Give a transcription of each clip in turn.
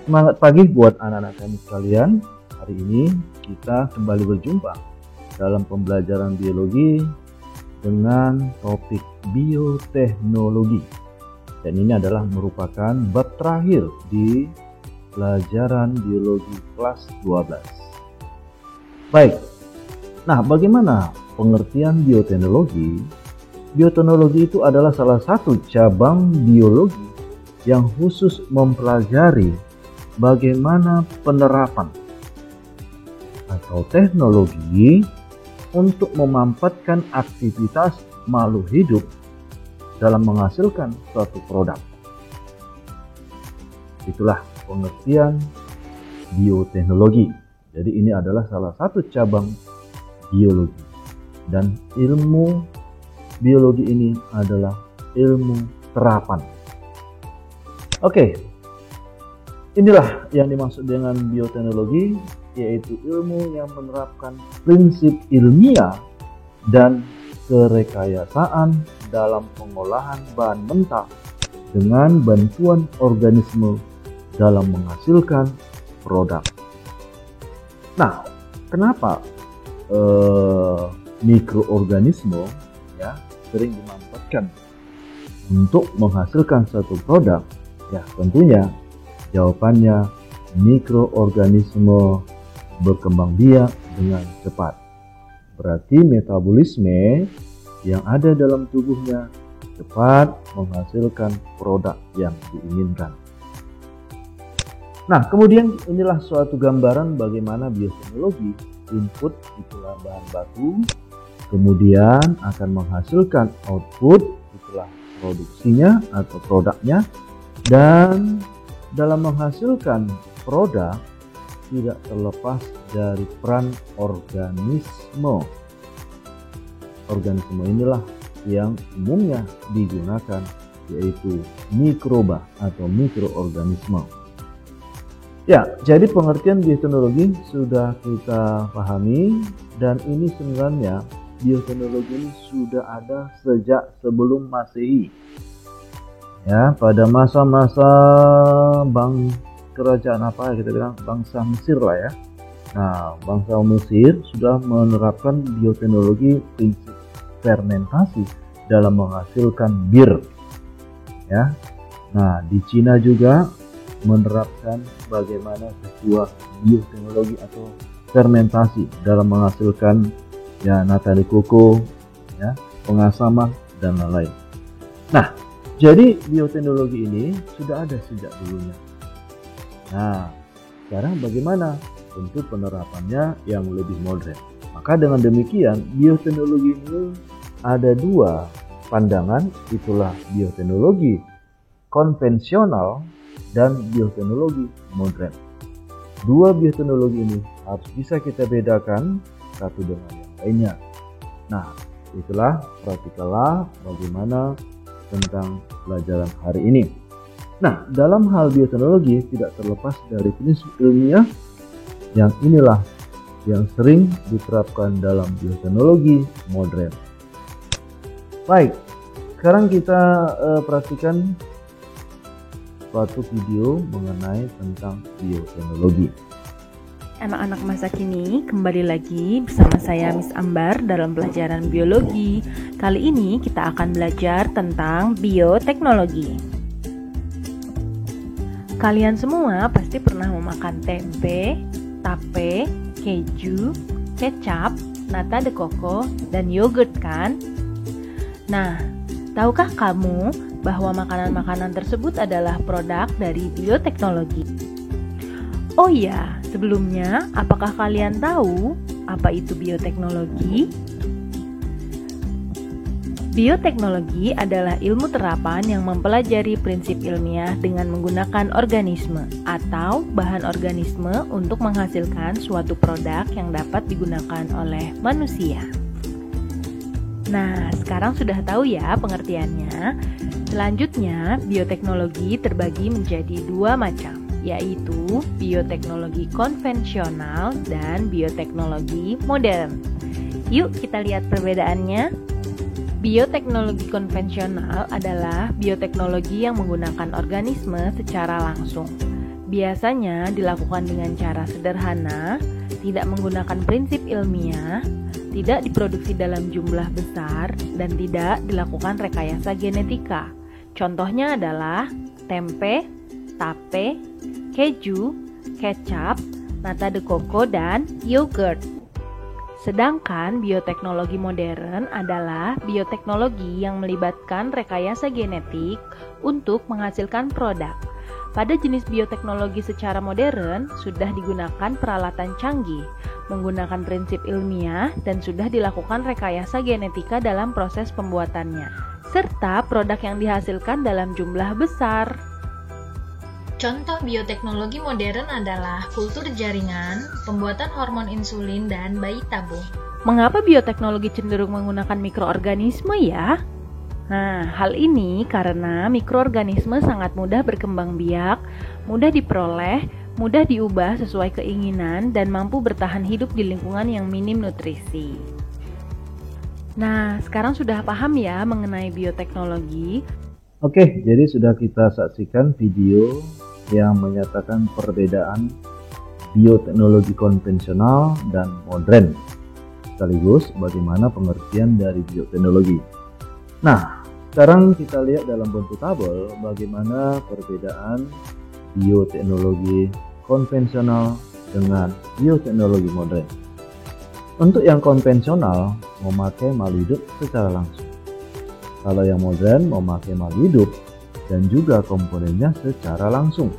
Semangat pagi buat anak-anak kami sekalian. Hari ini kita kembali berjumpa dalam pembelajaran biologi dengan topik bioteknologi. Dan ini adalah merupakan bab terakhir di pelajaran biologi kelas 12. Baik, nah bagaimana pengertian bioteknologi? Bioteknologi itu adalah salah satu cabang biologi yang khusus mempelajari bagaimana penerapan atau teknologi untuk memampatkan aktivitas makhluk hidup dalam menghasilkan suatu produk. Itulah pengertian bioteknologi. Jadi ini adalah salah satu cabang biologi, dan ilmu biologi ini adalah ilmu terapan. Oke, inilah yang dimaksud dengan bioteknologi, yaitu ilmu yang menerapkan prinsip ilmiah dan kerekayasaan dalam pengolahan bahan mentah dengan bantuan organisme dalam menghasilkan produk. Nah, kenapa mikroorganisme sering dimanfaatkan untuk menghasilkan suatu produk? Ya, tentunya jawabannya mikroorganisme berkembang biak dengan cepat. Berarti metabolisme yang ada dalam tubuhnya cepat menghasilkan produk yang diinginkan. Nah, kemudian inilah suatu gambaran bagaimana bioteknologi. Input itulah bahan baku, kemudian akan menghasilkan output, itulah produksinya atau produknya, dan dalam menghasilkan produk tidak terlepas dari peran organisme. Organisme inilah yang umumnya digunakan, yaitu mikroba atau mikroorganisme. Ya, jadi pengertian bioteknologi sudah kita pahami, dan ini sebenarnya bioteknologi ini sudah ada sejak sebelum Masehi. Ya, pada masa-masa kerajaan kita bilang bangsa Mesir lah ya. Nah, bangsa Mesir sudah menerapkan bioteknologi prinsip fermentasi dalam menghasilkan bir. Ya. Nah, di Cina juga menerapkan bagaimana sebuah bioteknologi atau fermentasi dalam menghasilkan nata de coco, pengasaman dan lain-lain. Nah, jadi bioteknologi ini sudah ada sejak dulunya. Nah, sekarang bagaimana untuk penerapannya yang lebih modern? Maka dengan demikian bioteknologi ini ada dua pandangan, itulah bioteknologi konvensional dan bioteknologi modern. Dua bioteknologi ini harus bisa kita bedakan satu dengan yang lainnya. Nah, itulah perhatikanlah bagaimana tentang pelajaran hari ini. Nah, dalam hal bioteknologi tidak terlepas dari prinsip ilmiah yang inilah yang sering diterapkan dalam bioteknologi modern. Baik, sekarang kita perhatikan suatu video mengenai tentang bioteknologi. Anak-anak masa kini, kembali lagi bersama saya Miss Ambar dalam pelajaran biologi. Kali ini kita akan belajar tentang bioteknologi. Kalian semua pasti pernah memakan tempe, tape, keju, kecap, nata de coco, dan yogurt kan? Nah, tahukah kamu bahwa makanan-makanan tersebut adalah produk dari bioteknologi? Oh iya, sebelumnya apakah kalian tahu apa itu bioteknologi? Bioteknologi adalah ilmu terapan yang mempelajari prinsip ilmiah dengan menggunakan organisme atau bahan organisme untuk menghasilkan suatu produk yang dapat digunakan oleh manusia. Nah, sekarang sudah tahu ya pengertiannya. Selanjutnya, bioteknologi terbagi menjadi dua macam, yaitu bioteknologi konvensional dan bioteknologi modern. Yuk kita lihat perbedaannya. Bioteknologi konvensional adalah bioteknologi yang menggunakan organisme secara langsung. Biasanya dilakukan dengan cara sederhana, tidak menggunakan prinsip ilmiah, tidak diproduksi dalam jumlah besar, dan tidak dilakukan rekayasa genetika. Contohnya adalah tempe, tape, keju, kecap, nata de coco, dan yogurt. Sedangkan bioteknologi modern adalah bioteknologi yang melibatkan rekayasa genetik untuk menghasilkan produk. Pada jenis bioteknologi secara modern, sudah digunakan peralatan canggih, menggunakan prinsip ilmiah, dan sudah dilakukan rekayasa genetika dalam proses pembuatannya, serta produk yang dihasilkan dalam jumlah besar. Contoh bioteknologi modern adalah kultur jaringan, pembuatan hormon insulin, dan bayi tabung. Mengapa bioteknologi cenderung menggunakan mikroorganisme ya? Nah, hal ini karena mikroorganisme sangat mudah berkembang biak, mudah diperoleh, mudah diubah sesuai keinginan, dan mampu bertahan hidup di lingkungan yang minim nutrisi. Nah, sekarang sudah paham ya mengenai bioteknologi? Oke, jadi sudah kita saksikan video yang menyatakan perbedaan bioteknologi konvensional dan modern, sekaligus bagaimana pengertian dari bioteknologi. Nah, sekarang kita lihat dalam bentuk tabel bagaimana perbedaan bioteknologi konvensional dengan bioteknologi modern. Untuk yang konvensional memakai makhluk hidup secara langsung. Kalau yang modern memakai makhluk hidup dan juga komponennya secara langsung.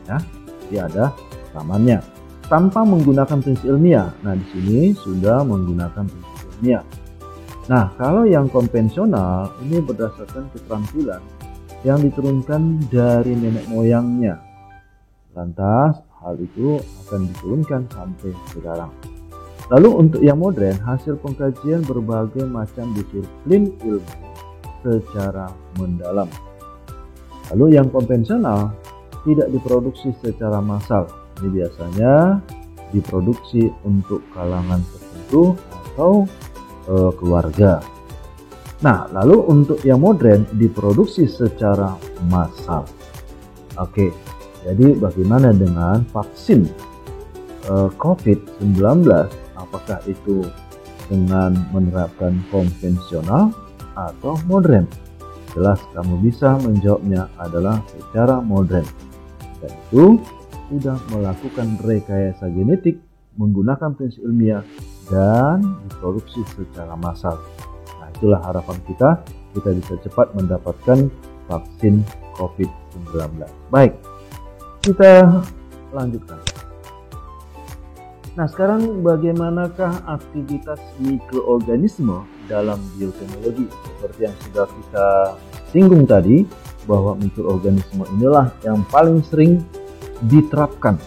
Ya, dia ada samannya tanpa menggunakan prinsip ilmiah. Nah, di sini sudah menggunakan prinsip ilmiah. Nah, kalau yang konvensional ini berdasarkan keterampilan yang diturunkan dari nenek moyangnya. Lantas, hal itu akan diturunkan sampai sekarang. Lalu untuk yang modern, hasil pengkajian berbagai macam disiplin ilmu secara mendalam. Lalu yang konvensional tidak diproduksi secara massal. Ini biasanya diproduksi untuk kalangan tertentu atau keluarga. Nah, lalu untuk yang modern diproduksi secara massal. Oke, jadi bagaimana dengan vaksin COVID-19? Apakah itu dengan menerapkan konvensional atau modern? Jelas kamu bisa menjawabnya adalah secara modern. Dan itu sudah melakukan rekayasa genetik menggunakan prinsip ilmiah dan diproduksi secara massal. Nah, itulah harapan kita bisa cepat mendapatkan vaksin COVID-19. Baik, kita lanjutkan. Nah, sekarang bagaimanakah aktivitas mikroorganisme dalam bioteknologi? Seperti yang sudah kita singgung tadi, bahwa mikroorganisme inilah yang paling sering diterapkan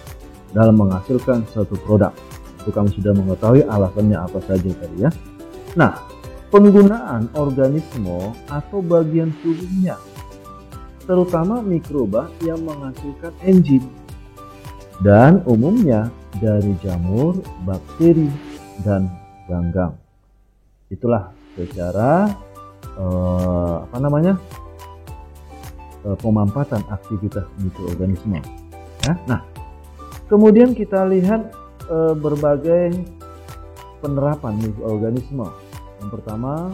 dalam menghasilkan suatu produk. Itu kamu sudah mengetahui alasannya apa saja tadi ya. Nah, penggunaan organisme atau bagian tubuhnya, terutama mikroba yang menghasilkan enzim, dan umumnya dari jamur, bakteri, dan ganggang. Itulah secara pemampatan aktivitas mikroorganisme. Ya. Nah, kemudian kita lihat berbagai penerapan mikroorganisme. Yang pertama,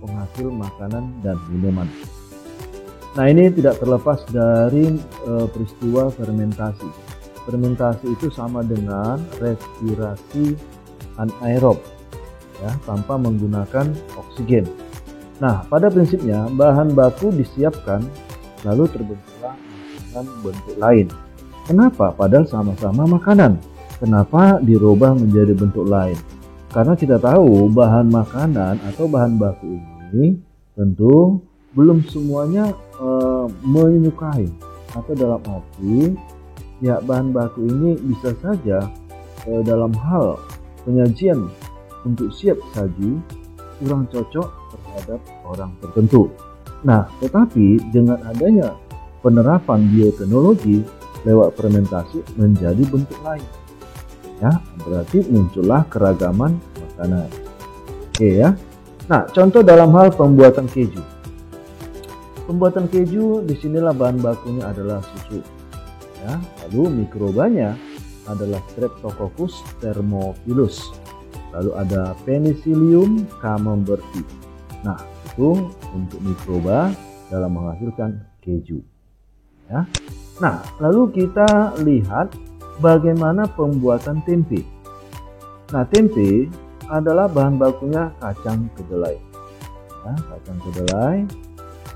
penghasil makanan dan minuman. Nah, ini tidak terlepas dari peristiwa fermentasi. Fermentasi itu sama dengan respirasi anaerob, ya, tanpa menggunakan oksigen. Nah, pada prinsipnya bahan baku disiapkan lalu terbentuklah dengan bentuk lain. Kenapa? Padahal sama-sama makanan. Kenapa dirubah menjadi bentuk lain? Karena kita tahu bahan makanan atau bahan baku ini tentu belum semuanya menyukai, atau dalam arti ya bahan baku ini bisa saja dalam hal penyajian untuk siap saji kurang cocok terhadap orang tertentu. Nah, tetapi dengan adanya penerapan bioteknologi lewat fermentasi menjadi bentuk lain, ya, berarti muncullah keragaman makanan. Oke ya. Nah, contoh dalam hal pembuatan keju. Pembuatan keju disinilah bahan bakunya adalah susu. ya. Lalu mikrobanya adalah Streptococcus thermophilus. Lalu ada Penicillium camemberti. Nah, itu untuk mikroba dalam menghasilkan keju. Ya. Nah, lalu kita lihat bagaimana pembuatan tempe. Nah, tempe adalah bahan bakunya kacang kedelai. Ya, kacang kedelai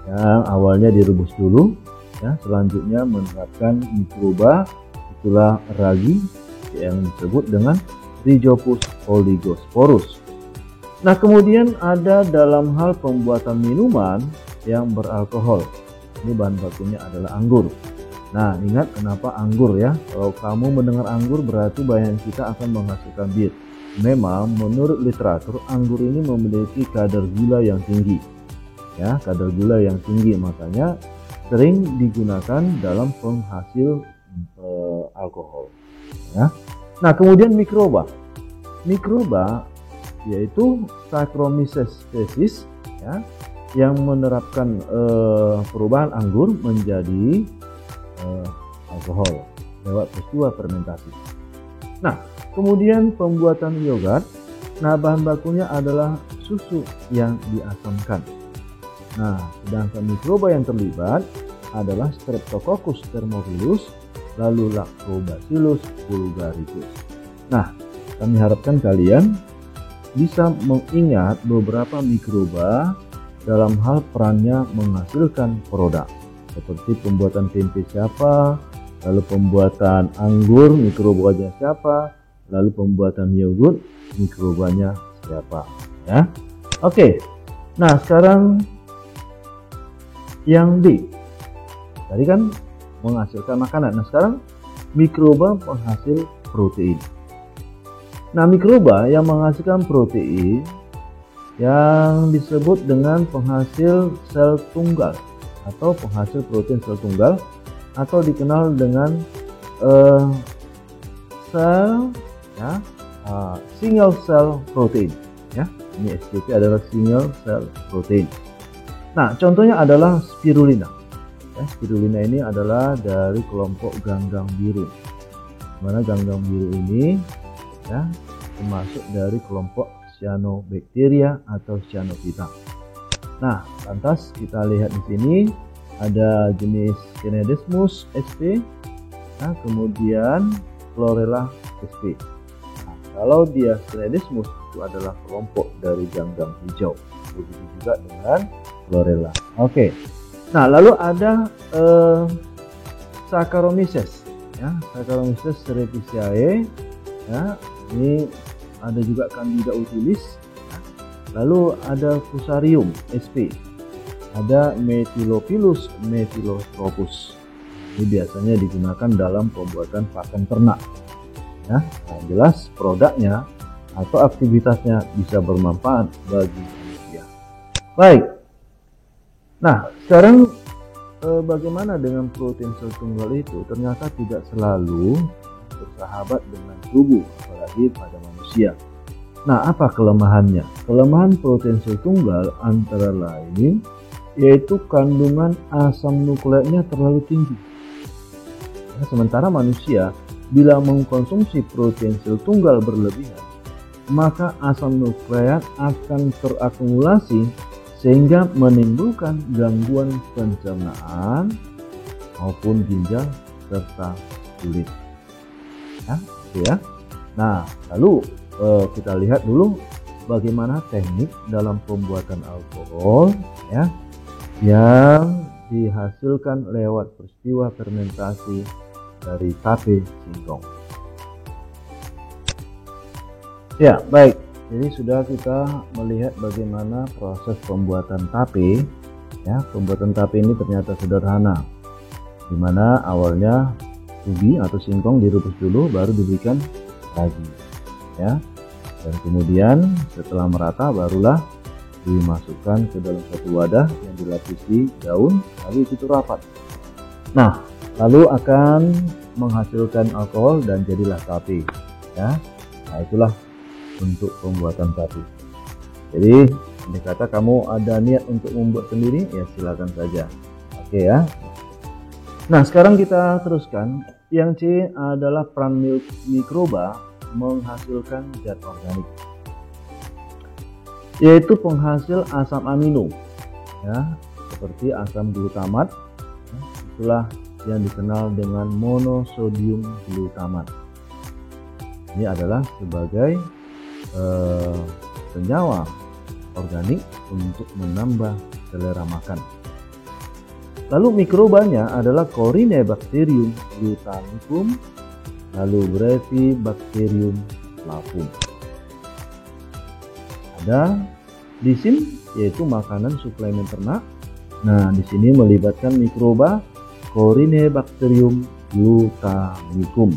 yang awalnya direbus dulu, ya, selanjutnya menerapkan mikroba, itulah ragi yang disebut dengan Rhizopus oligosporus. Nah, kemudian ada dalam hal pembuatan minuman yang beralkohol. Ini bahan bakunya adalah anggur. Nah, ingat kenapa anggur ya? Kalau kamu mendengar anggur berarti bayangan kita akan menghasilkan bir. Memang menurut literatur anggur ini memiliki kadar gula yang tinggi. Ya, kadar gula yang tinggi, makanya sering digunakan dalam penghasil alkohol. Ya. Nah, kemudian mikroba yaitu Saccharomyces species, ya, yang menerapkan perubahan anggur menjadi alkohol lewat peristiwa fermentasi. Nah, kemudian pembuatan yogurt. Nah, bahan bakunya adalah susu yang diasamkan. Nah, sedangkan mikroba yang terlibat adalah Streptococcus thermophilus, lalu Lactobacillus bulgaricus. Nah, kami harapkan kalian bisa mengingat beberapa mikroba dalam hal perannya menghasilkan produk. Seperti pembuatan tempe siapa, lalu pembuatan anggur mikrobanya siapa, lalu pembuatan yogurt mikrobanya siapa, ya. Oke. Nah, sekarang yang D. Tadi kan menghasilkan makanan. Nah, sekarang mikroba penghasil protein. Nah, mikroba yang menghasilkan protein yang disebut dengan penghasil sel tunggal atau penghasil protein sel tunggal, atau dikenal dengan sel, ya, single cell protein, ya. Ini SCP adalah single cell protein. Nah, contohnya adalah spirulina. Ya, spirulina ini adalah dari kelompok ganggang biru. Mana ganggang biru ini, ya, termasuk dari kelompok cyanobacteria atau cyanophyta. Nah, lantas kita lihat di sini ada jenis Cnidesmus sp, nah, kemudian Chlorella sp. Nah, kalau dia Cnidesmus itu adalah kelompok dari ganggang hijau. Begitu juga dengan Chlorella. Oke. Nah, lalu ada Saccharomyces, ya, Saccharomyces cerevisiae, ya. Ini ada juga Candida utilis, ya. Lalu ada Fusarium sp, ada Methylopilus methylotropus. Ini biasanya digunakan dalam pembuatan pakan ternak, ya. Nah, jelas produknya atau aktivitasnya bisa bermanfaat bagi manusia. Baik. Nah, sekarang bagaimana dengan protein sel tunggal itu? Ternyata tidak selalu bersahabat dengan tubuh, apalagi pada manusia. Nah, apa kelemahannya? Kelemahan protein sel tunggal antara lain yaitu kandungan asam nukleiknya terlalu tinggi. Nah, sementara manusia bila mengkonsumsi protein sel tunggal berlebihan, maka asam nukleat akan terakumulasi sehingga menimbulkan gangguan pencernaan maupun ginjal serta kulit. Ya, gitu ya. Nah, lalu kita lihat dulu bagaimana teknik dalam pembuatan alkohol, ya, yang dihasilkan lewat peristiwa fermentasi dari tape singkong. Ya, baik. Jadi sudah kita melihat bagaimana proses pembuatan tape. Ya, pembuatan tape ini ternyata sederhana. Dimana awalnya ubi atau singkong direbus dulu, baru diberikan ragi. Ya, dan kemudian setelah merata barulah dimasukkan ke dalam satu wadah yang dilapisi daun, lalu ditutup rapat. Nah, lalu akan menghasilkan alkohol dan jadilah tape. Ya, nah itulah untuk pembuatan tape. Jadi, andai kata kamu ada niat untuk membuat sendiri, ya silakan saja. Oke ya. Nah, sekarang kita teruskan. Yang C adalah peran mikroba menghasilkan zat organik, yaitu penghasil asam amino, ya, seperti asam glutamat. Itulah yang dikenal dengan monosodium glutamat. Ini adalah sebagai senyawa organik untuk menambah selera makan. Lalu mikrobanya adalah Corynebacterium glutamicum, lalu Brevibacterium flavum. Ada lisin, yaitu makanan suplemen ternak. Nah, di sini melibatkan mikroba Corynebacterium glutamicum.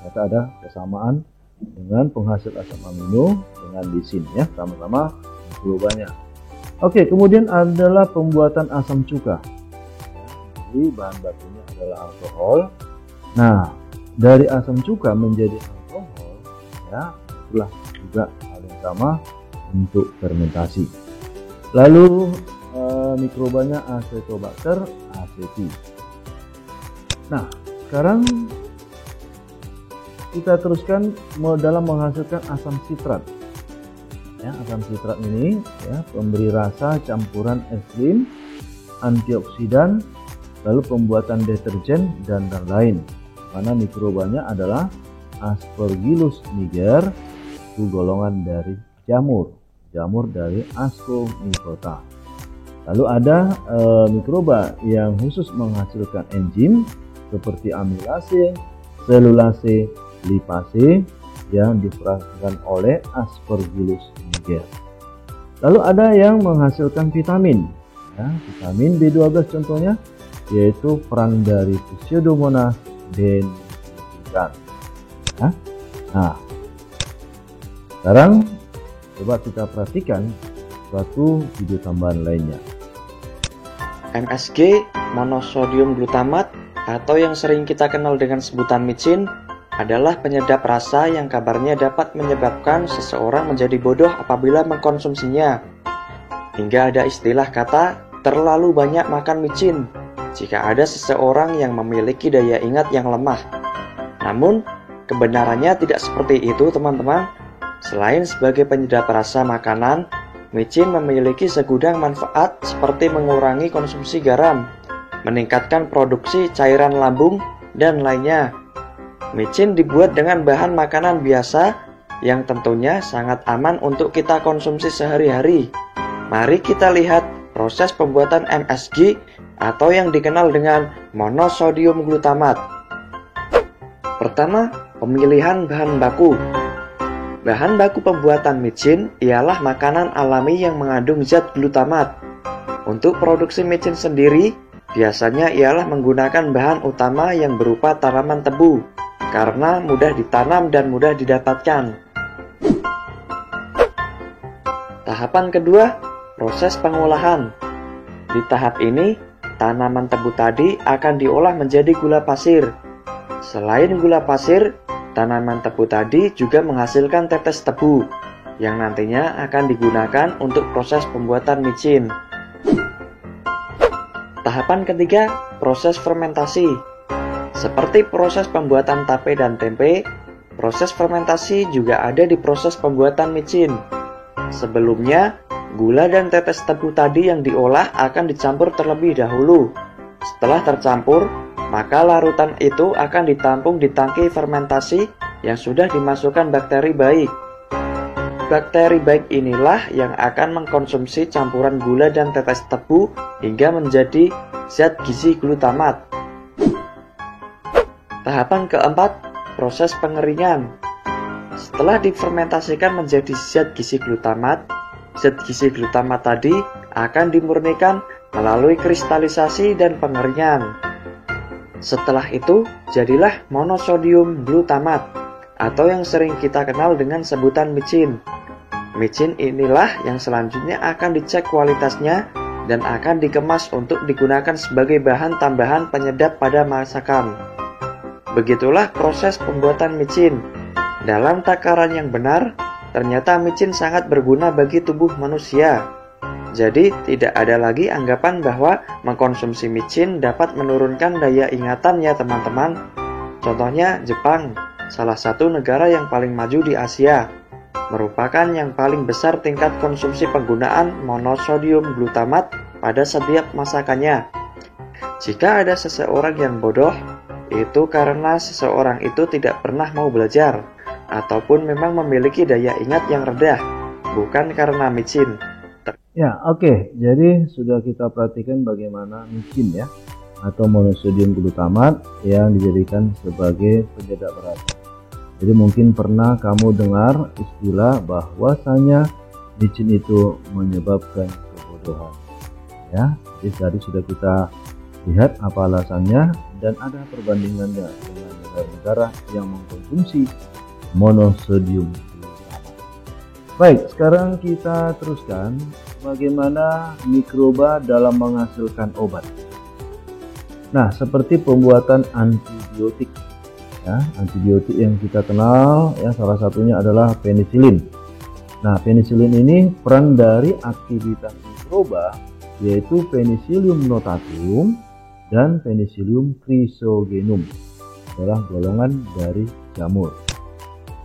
Ternyata ada kesamaan dengan penghasil asam amino dengan lisin, ya, sama-sama mikrobanya. Oke, kemudian adalah pembuatan asam cuka. Jadi bahan bakunya adalah alkohol. Nah, dari asam cuka menjadi alkohol, ya, itulah juga hal yang sama untuk fermentasi. Lalu mikrobanya Acetobacter aceti. Nah, sekarang kita teruskan dalam menghasilkan asam sitrat. Ya, asam sitrat ini, ya, pemberi rasa campuran es krim, antioksidan, lalu pembuatan deterjen dan lain. Karena mikrobanya adalah Aspergillus niger, itu golongan dari jamur dari Ascomycota. Lalu ada mikroba yang khusus menghasilkan enzim seperti amilase, selulase, lipase yang difragmentasikan oleh Aspergillus niger. Lalu ada yang menghasilkan vitamin, ya, vitamin B12 contohnya, yaitu peran dari Pseudomonas denigrans. Ya. Nah, sekarang coba kita perhatikan suatu video tambahan lainnya. MSG, monosodium glutamat, atau yang sering kita kenal dengan sebutan micin, adalah penyedap rasa yang kabarnya dapat menyebabkan seseorang menjadi bodoh apabila mengkonsumsinya. Hingga ada istilah kata terlalu banyak makan micin jika ada seseorang yang memiliki daya ingat yang lemah. Namun, kebenarannya tidak seperti itu, teman-teman. Selain sebagai penyedap rasa makanan, micin memiliki segudang manfaat seperti mengurangi konsumsi garam, meningkatkan produksi cairan lambung, dan lainnya. Micin dibuat dengan bahan makanan biasa yang tentunya sangat aman untuk kita konsumsi sehari-hari. Mari kita lihat proses pembuatan MSG atau yang dikenal dengan monosodium glutamat. Pertama, pemilihan bahan baku. Bahan baku pembuatan micin ialah makanan alami yang mengandung zat glutamat. Untuk produksi micin sendiri, biasanya ialah menggunakan bahan utama yang berupa tanaman tebu, karena mudah ditanam dan mudah didapatkan. Tahapan kedua, proses pengolahan. Di tahap ini, tanaman tebu tadi akan diolah menjadi gula pasir. Selain gula pasir, tanaman tebu tadi juga menghasilkan tetes tebu, yang nantinya akan digunakan untuk proses pembuatan micin. Tahapan ketiga, proses fermentasi. Seperti proses pembuatan tape dan tempe, proses fermentasi juga ada di proses pembuatan micin. Sebelumnya, gula dan tetes tebu tadi yang diolah akan dicampur terlebih dahulu. Setelah tercampur, maka larutan itu akan ditampung di tangki fermentasi yang sudah dimasukkan bakteri baik. Bakteri baik inilah yang akan mengkonsumsi campuran gula dan tetes tebu hingga menjadi zat gizi glutamat. Tahapan keempat, proses pengeringan. Setelah difermentasikan menjadi zat gizi glutamat tadi akan dimurnikan melalui kristalisasi dan pengeringan. Setelah itu, jadilah monosodium glutamat, atau yang sering kita kenal dengan sebutan micin. Micin inilah yang selanjutnya akan dicek kualitasnya dan akan dikemas untuk digunakan sebagai bahan tambahan penyedap pada masakan. Begitulah proses pembuatan micin. Dalam takaran yang benar, ternyata micin sangat berguna bagi tubuh manusia. Jadi tidak ada lagi anggapan bahwa mengkonsumsi micin dapat menurunkan daya ingatan ya teman-teman. Contohnya Jepang, salah satu negara yang paling maju di Asia, merupakan yang paling besar tingkat konsumsi penggunaan monosodium glutamat pada setiap masakannya. Jika ada seseorang yang bodoh, itu karena seseorang itu tidak pernah mau belajar, ataupun memang memiliki daya ingat yang rendah, bukan karena micin. Ya, oke. Jadi sudah kita perhatikan bagaimana micin ya, atau monosodium glutamat yang dijadikan sebagai penyedap rasa. Jadi mungkin pernah kamu dengar istilah bahwasanya micin itu menyebabkan kebodohan. Ya, jadi tadi sudah kita lihat apa alasannya dan ada perbandingannya dengan negara-negara yang mengkonsumsi monosodium glutamat. Baik, sekarang kita teruskan bagaimana mikroba dalam menghasilkan obat. Nah, seperti pembuatan antibiotik. Ya, antibiotik yang kita kenal ya, salah satunya adalah penisilin. Nah, penisilin ini peran dari aktivitas mikroba yaitu Penicillium notatum dan Penicillium chrysogenum adalah golongan dari jamur.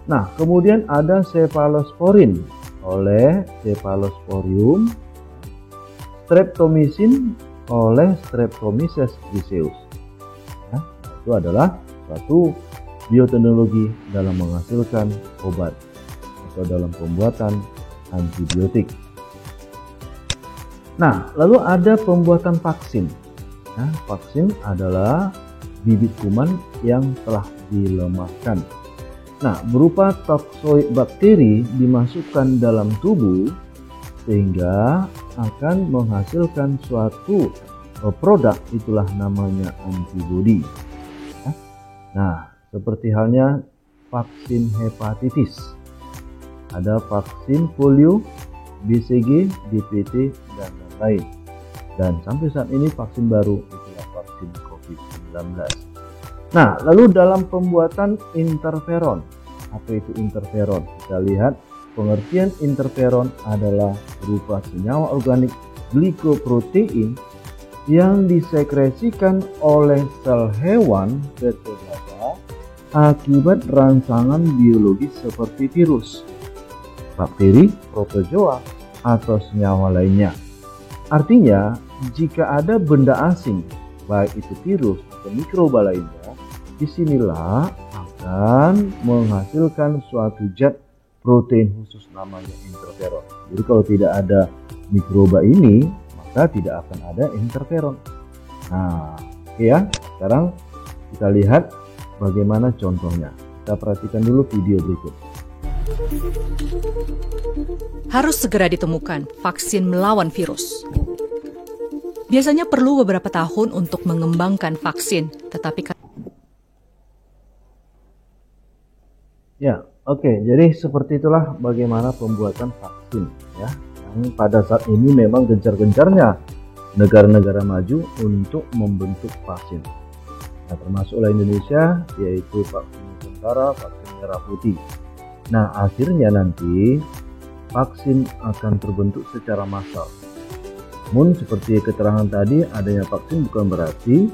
Nah, kemudian ada cephalosporin oleh Cephalosporium, streptomycin oleh Streptomyces griseus. Ya, itu adalah suatu bioteknologi dalam menghasilkan obat atau dalam pembuatan antibiotik. Nah, lalu ada pembuatan vaksin. Nah, vaksin adalah bibit kuman yang telah dilemahkan. Nah, berupa toksoid bakteri dimasukkan dalam tubuh sehingga akan menghasilkan suatu produk, itulah namanya antibodi. Nah, seperti halnya vaksin hepatitis, ada vaksin polio, BCG, DPT, dan lain-lain. Dan sampai saat ini vaksin baru itulah vaksin COVID-19. Nah, lalu dalam pembuatan interferon, apa itu interferon? Kita lihat pengertian interferon adalah berupa senyawa organik glikoprotein yang disekresikan oleh sel hewan vertebrata akibat rangsangan biologis seperti virus, bakteri, protozoa, atau senyawa lainnya. Artinya, jika ada benda asing, baik itu virus atau mikroba lainnya, disinilah akan menghasilkan suatu zat protein khusus namanya interferon. Jadi kalau tidak ada mikroba ini, maka tidak akan ada interferon. Nah, oke ya. Sekarang kita lihat bagaimana contohnya. Kita perhatikan dulu video berikut. Harus segera ditemukan vaksin melawan virus. Biasanya perlu beberapa tahun untuk mengembangkan vaksin, tetapi Oke, jadi seperti itulah bagaimana pembuatan vaksin ya. Yang pada saat ini memang gencar-gencarnya negara-negara maju untuk membentuk vaksin. Nah, termasuklah Indonesia, yaitu vaksin Nusantara, vaksin merah putih. Nah, akhirnya nanti vaksin akan terbentuk secara massal. Namun seperti keterangan tadi, adanya vaksin bukan berarti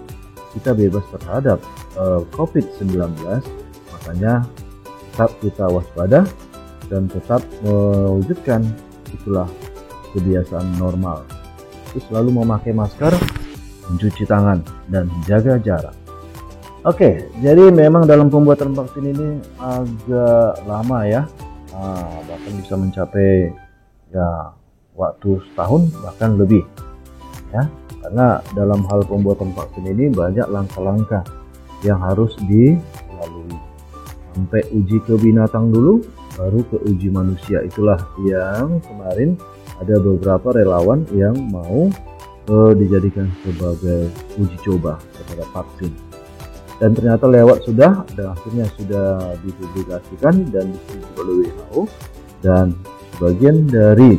kita bebas terhadap COVID-19, makanya tetap kita waspada dan tetap mewujudkan itulah kebiasaan normal. Terus selalu memakai masker, mencuci tangan, dan jaga jarak. Oke, jadi memang dalam pembuatan vaksin ini agak lama ya, bahkan bisa mencapai ya waktu setahun bahkan lebih ya, karena dalam hal pembuatan vaksin ini banyak langkah-langkah yang harus dilalui. Sampai uji ke binatang dulu, baru ke uji manusia. Itulah yang kemarin ada beberapa relawan yang mau dijadikan sebagai uji coba terhadap vaksin. Dan ternyata lewat sudah, dan akhirnya sudah dipublikasikan dan disetujui oleh WHO. Dan sebagian dari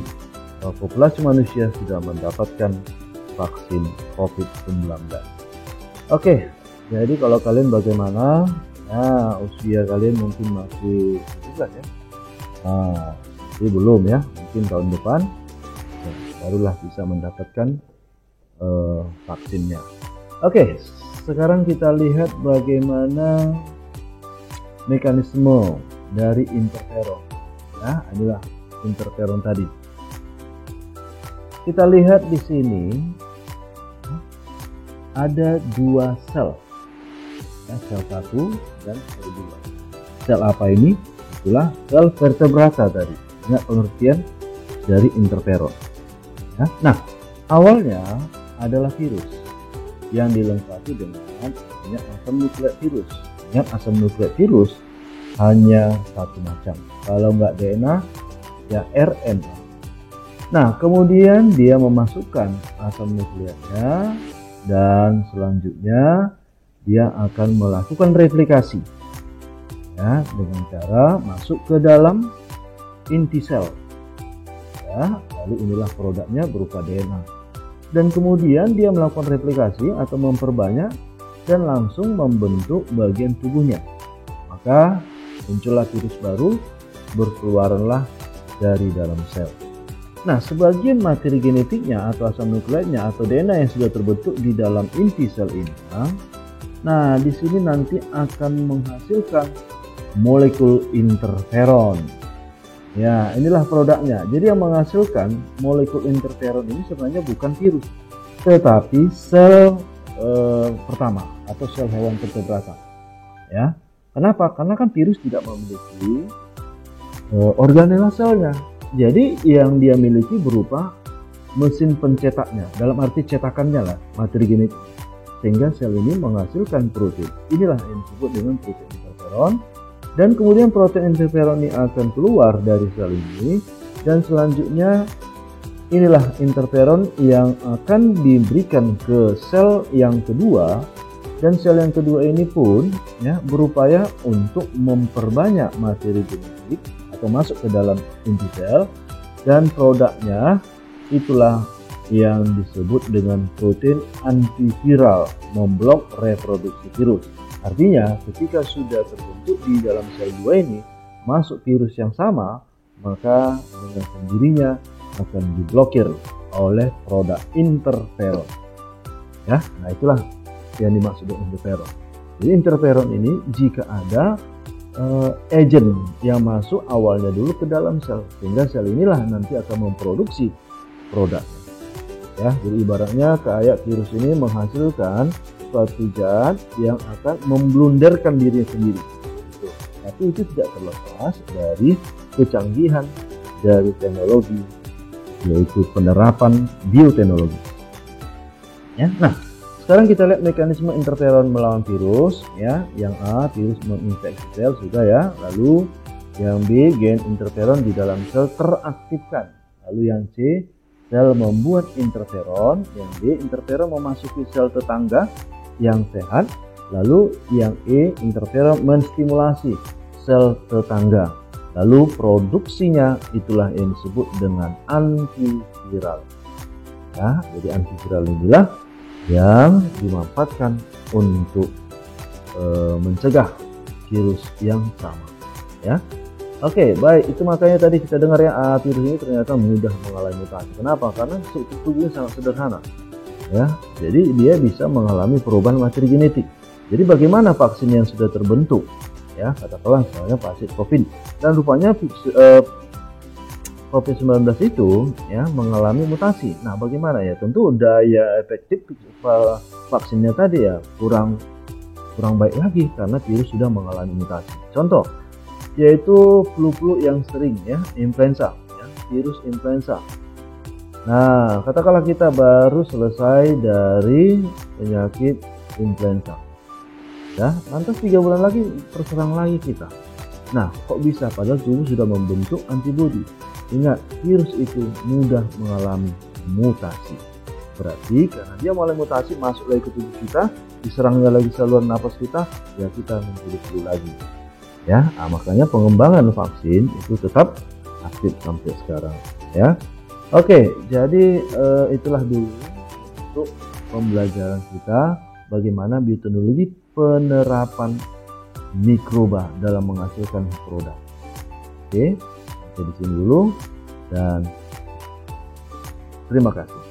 populasi manusia sudah mendapatkan vaksin COVID-19. Oke, jadi kalau kalian bagaimana? Nah, usia kalian mungkin masih 17 ya. Nah, jadi belum ya, mungkin tahun depan. Nah, barulah bisa mendapatkan vaksinnya. Oke, sekarang kita lihat bagaimana mekanisme dari interferon. Nah, inilah interferon tadi. Kita lihat di sini ada dua sel, ya, sel 1 dan sel 2. Sel apa ini? Itulah sel vertebrata tadi. Ingat pengertian dari interferon. Ya. Nah, awalnya adalah virus yang dilengkapi dengan adanya asam nukleat virus. Ingat, asam nukleat virus hanya satu macam. Kalau nggak DNA, ya RNA. Nah, kemudian dia memasukkan asam nukleatnya dan selanjutnya dia akan melakukan replikasi, ya, dengan cara masuk ke dalam inti sel. Ya, lalu inilah produknya berupa DNA. Dan kemudian dia melakukan replikasi atau memperbanyak dan langsung membentuk bagian tubuhnya. Maka muncullah virus baru, berkeluaranlah dari dalam sel. Nah, sebagian materi genetiknya atau asam nukleatnya atau DNA yang sudah terbentuk di dalam inti sel ini, nah di sini nanti akan menghasilkan molekul interferon. Ya, inilah produknya. Jadi yang menghasilkan molekul interferon ini sebenarnya bukan virus, tetapi sel pertama atau sel hewan vertebrata. Ya, kenapa? Karena kan virus tidak memiliki organela selnya. Jadi yang dia miliki berupa mesin pencetaknya, dalam arti cetakannya lah, materi genetik. Sehingga sel ini menghasilkan protein. Inilah yang disebut dengan protein interferon. Dan kemudian protein interferon ini akan keluar dari sel ini, dan selanjutnya inilah interferon yang akan diberikan ke sel yang kedua, dan sel yang kedua ini pun ya berupaya untuk memperbanyak materi genetik atau masuk ke dalam inti sel, dan produknya itulah yang disebut dengan protein antiviral, memblok reproduksi virus. Artinya ketika sudah terbentuk di dalam sel 2 ini masuk virus yang sama, maka dengan sendirinya akan diblokir oleh produk interferon. Ya, nah itulah yang dimaksud dengan interferon. Jadi interferon ini jika ada agen yang masuk awalnya dulu ke dalam sel, sehingga sel inilah nanti akan memproduksi produknya. Ya, jadi ibaratnya kayak virus ini menghasilkan suatu zat yang akan memblunderkan dirinya sendiri. Tapi itu tidak terlepas dari kecanggihan dari teknologi, yaitu penerapan bioteknologi. Ya, nah sekarang kita lihat mekanisme interferon melawan virus. Ya, yang A, virus menginfeksi sel sudah ya. Lalu yang B, gen interferon di dalam sel teraktifkan. Lalu yang C, sel membuat interferon. Yang D, interferon memasuki sel tetangga yang sehat. Lalu yang E, interferon menstimulasi sel tetangga. Lalu produksinya itulah yang disebut dengan antiviral. Ya, jadi antiviral inilah yang dimanfaatkan untuk mencegah virus yang sama. Ya, oke, baik. Itu makanya tadi kita dengar ya, virus ini ternyata mudah mengalami mutasi. Kenapa? Karena struktur tubuhnya sangat sederhana. Ya, jadi dia bisa mengalami perubahan materi genetik. Jadi bagaimana vaksin yang sudah terbentuk, ya katakanlah misalnya vaksin COVID, dan rupanya COVID-19 itu ya mengalami mutasi. Nah, bagaimana ya? Tentu daya efektif vaksinnya tadi ya kurang baik lagi karena virus sudah mengalami mutasi. Contoh yaitu flu yang sering ya, influenza, ya, virus influenza. Nah, katakanlah kita baru selesai dari penyakit influenza, ya, lantas 3 bulan lagi terserang lagi kita. Nah, kok bisa? Padahal tubuh sudah membentuk antibodi. Ingat, virus itu mudah mengalami mutasi. Berarti karena dia mulai mutasi, masuk lagi ke tubuh kita, diserangnya lagi saluran napas kita, ya kita menjadi flu lagi. Ya, nah, makanya pengembangan vaksin itu tetap aktif sampai sekarang. Ya. Oke, jadi itulah dulu untuk pembelajaran kita bagaimana bioteknologi penerapan mikroba dalam menghasilkan produk. Oke, sampai di sini dulu dan Terima kasih.